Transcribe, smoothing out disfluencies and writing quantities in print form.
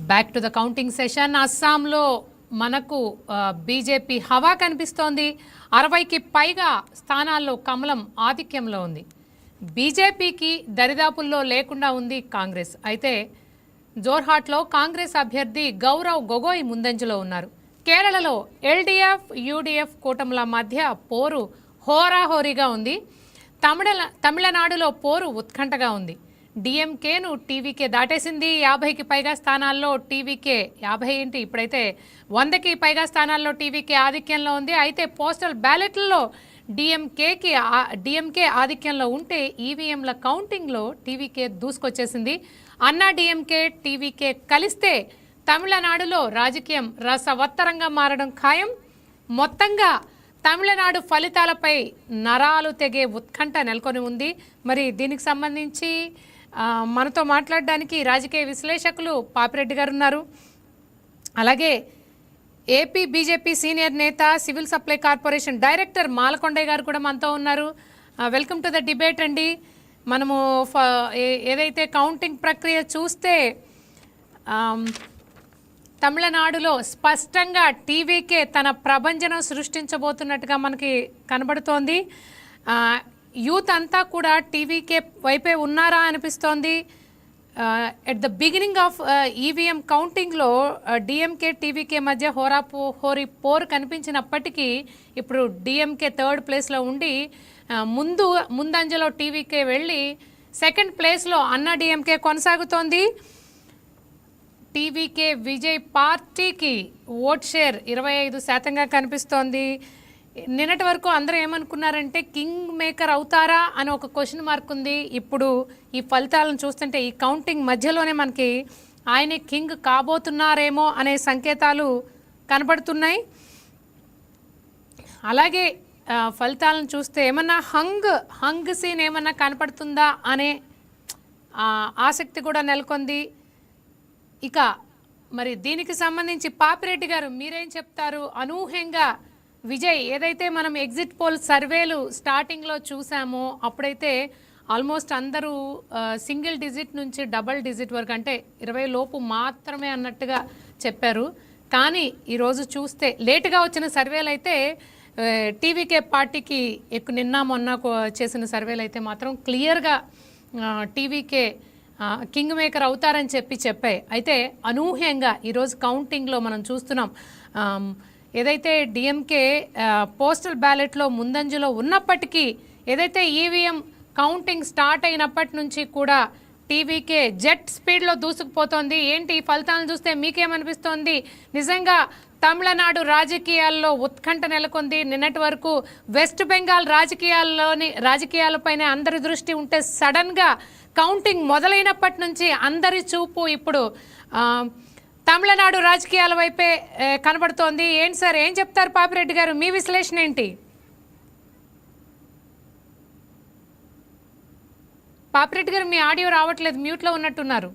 Back to the counting session. అస్సాంలో మనకు BJP హవా కనిపిస్తోంది. 60కి పైగా స్థానాల్లో కమలం ఆధిక్యంలో ఉంది. బీజేపీకి దరిదాపుల్లో లేకుండా ఉంది కాంగ్రెస్. అయితే జోర్హాట్లో కాంగ్రెస్ అభ్యర్థి గౌరవ్ గొగోయ్ ముందంజలో ఉన్నారు. కేరళలో ఎల్డీఎఫ్ యూడీఎఫ్ కూటముల మధ్య పోరు హోరాహోరీగా ఉంది. తమిళనాడులో పోరు ఉత్కంఠగా ఉంది. డిఎంకేను టీవీకే దాటేసింది. 50కి పైగా స్థానాల్లో టీవీకే 50 ఏంటి ఇప్పుడైతే 100కి పైగా స్థానాల్లో టీవీకే ఆధిక్యంలో ఉంది. అయితే పోస్టల్ బ్యాలెట్లలో డిఎంకే ఆధిక్యంలో ఉంటే ఈవీఎంల కౌంటింగ్లో టీవీకే దూసుకొచ్చేసింది. అన్నా డిఎంకే టీవీకే కలిస్తే తమిళనాడులో రాజకీయం రసవత్తరంగా మారడం ఖాయం. మొత్తంగా తమిళనాడు ఫలితాలపై నరాలు తెగే ఉత్కంఠ నెలకొని ఉంది. మరి దీనికి సంబంధించి మనతో మాట్లాడడానికి రాజకీయ విశ్లేషకులు పాపిరెడ్డి గారు ఉన్నారు. అలాగే ఏపీ బీజేపీ సీనియర్ నేత, civil supply corporation director Malakondaiah గారు కూడా మనతో ఉన్నారు. వెల్కమ్ టు ద డిబేట్ అండి. మనము ఏదైతే కౌంటింగ్ ప్రక్రియ చూస్తే తమిళనాడులో స్పష్టంగా టీవీకే తన ప్రభంజనం సృష్టించబోతున్నట్టుగా మనకి కనబడుతోంది. యూత్ అంతా కూడా టీవీకే వైపే ఉన్నారా అనిపిస్తోంది. At the beginning of EVM కౌంటింగ్లో డిఎంకే టీవీకే మధ్య హోరీ పోరు కనిపించినప్పటికీ ఇప్పుడు డిఎంకే థర్డ్ ప్లేస్లో ఉండి ముందంజలో టీవీకే వెళ్ళి సెకండ్ ప్లేస్లో అన్నా డిఎంకే కొనసాగుతోంది. టీవీకే విజయ్ పార్టీకి ఓట్ షేర్ 25% కనిపిస్తోంది. నిన్నటి వరకు అందరూ ఏమనుకున్నారంటే కింగ్ మేకర్ అవుతారా అని ఒక క్వశ్చన్ మార్క్ ఉంది. ఇప్పుడు ఈ ఫలితాలను చూస్తుంటే ఈ కౌంటింగ్ మధ్యలోనే మనకి ఆయనే కింగ్ కాబోతున్నారేమో అనే సంకేతాలు కనబడుతున్నాయి. అలాగే ఫలితాలను చూస్తే ఏమన్నా హంగ్ సీన్ ఏమన్నా కనపడుతుందా అనే ఆసక్తి కూడా నెలకొంది. ఇక మరి దీనికి సంబంధించి పాపిరెడ్డి గారు మీరేం చెప్తారు? అనూహ్యంగా విజయ్ ఏదైతే మనం ఎగ్జిట్ పోల్ సర్వేలు స్టార్టింగ్లో చూసామో అప్పుడైతే ఆల్మోస్ట్ అందరూ సింగిల్ డిజిట్ నుంచి డబల్ డిజిట్ వరకు అంటే 20 లోపు మాత్రమే అన్నట్టుగా చెప్పారు. కానీ ఈరోజు చూస్తే లేటుగా వచ్చిన సర్వేలు అయితే టీవీకే పార్టీకి నిన్న మొన్న చేసిన సర్వేలు అయితే మాత్రం క్లియర్గా టీవీకే కింగ్ మేకర్ అవుతారని చెప్పాయి. అయితే అనూహ్యంగా ఈరోజు కౌంటింగ్లో మనం చూస్తున్నాం. ఏదైతే డిఎంకే పోస్టల్ బ్యాలెట్లో ముందంజలో ఉన్నప్పటికీ ఏదైతే ఈవీఎం కౌంటింగ్ స్టార్ట్ అయినప్పటి నుంచి కూడా టీవీకే జెట్ స్పీడ్లో దూసుకుపోతోంది. ఏంటి ఈ ఫలితాలను చూస్తే మీకేమనిపిస్తోంది? నిజంగా తమిళనాడు రాజకీయాల్లో ఉత్కంఠ నెలకొంది. నిన్నటి వరకు వెస్ట్ బెంగాల్ రాజకీయాలపైనే అందరి దృష్టి ఉంటే సడన్గా కౌంటింగ్ మొదలైనప్పటి నుంచి అందరి చూపు ఇప్పుడు తమిళనాడు రాజకీయాల వైపే కనబడుతోంది. ఏంటి సార్, ఏం చెప్తారు పాపిరెడ్డి గారు? మీ విశ్లేషణ ఏంటి? పాపిరెడ్డి గారు మీ ఆడియో రావట్లేదు, మ్యూట్లో ఉన్నట్టున్నారు.